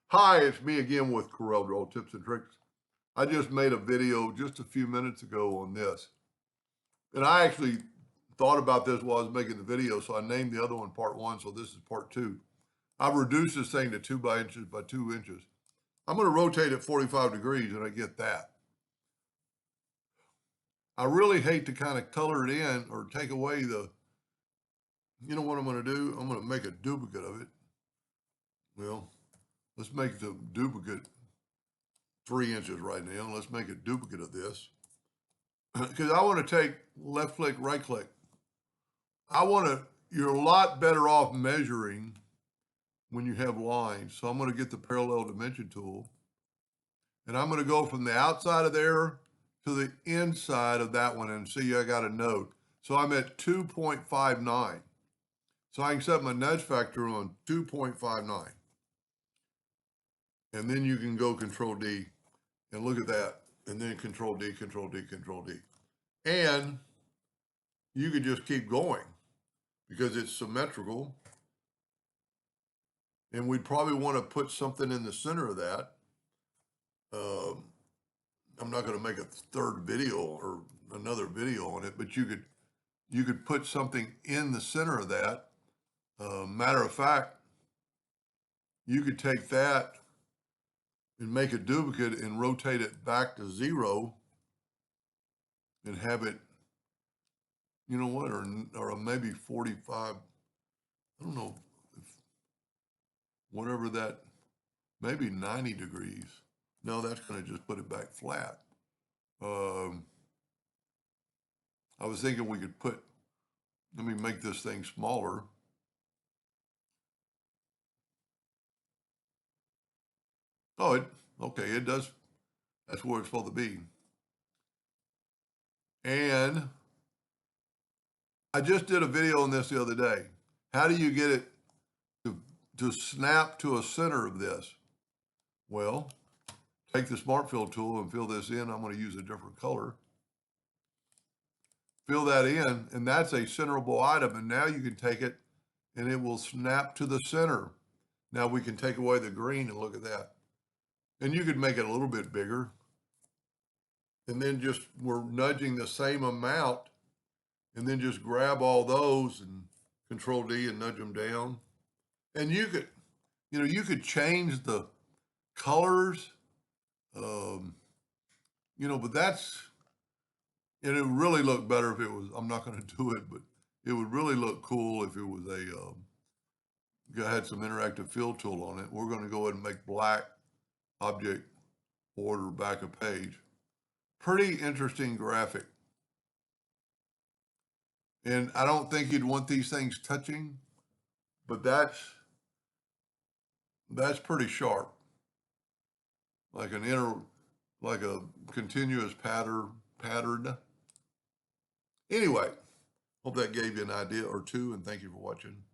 Hi, it's me again with Corel Draw Tips and Tricks. I just made a video just a few minutes ago on this. And I actually thought about this while I was making the video, so I named the other one part one, so this is part two. I've reduced this thing to 2 by inches by 2 inches. I'm going to rotate it 45 degrees and I get that. I really hate to kind of color it in or take away you know what I'm going to do? I'm going to make a duplicate of it. Well, let's make the duplicate 3 inches right now. Let's make a duplicate of this. Because I want to take left click, right click. You're a lot better off measuring when you have lines. So I'm going to get the parallel dimension tool and I'm going to go from the outside of there to the inside of that one and see I got a node. So I'm at 2.59. So I can set my nudge factor on 2.59. And then you can go Control D and look at that. And then Control D, Control D, Control D. And you could just keep going because it's symmetrical. And we'd probably want to put something in the center of that. I'm not going to make a third video or another video on it, but you could put something in the center of that. Matter of fact, you could take that and make a duplicate and rotate it back to 0 and have it, you know what, or maybe 45. I don't know, whatever that, maybe 90 degrees. No, that's going to just put it back flat. I was thinking we could let me make this thing smaller. Oh, okay, it does. That's where it's supposed to be. And I just did a video on this the other day. How do you get it to snap to a center of this? Well, take the Smart Fill tool and fill this in. I'm going to use a different color. Fill that in, and that's a centerable item. And now you can take it and it will snap to the center. Now we can take away the green and look at that. And you could make it a little bit bigger. And then we're nudging the same amount and then just grab all those and Control D and nudge them down. And you could change the colors, but and it would really look better if it was, I'm not going to do it, but it would really look cool if it was had some interactive fill tool on it. We're going to go ahead and make black object order back a page. Pretty interesting graphic. And I don't think you'd want these things touching, but that's pretty sharp. Like a continuous pattern. Anyway, hope that gave you an idea or two, and thank you for watching.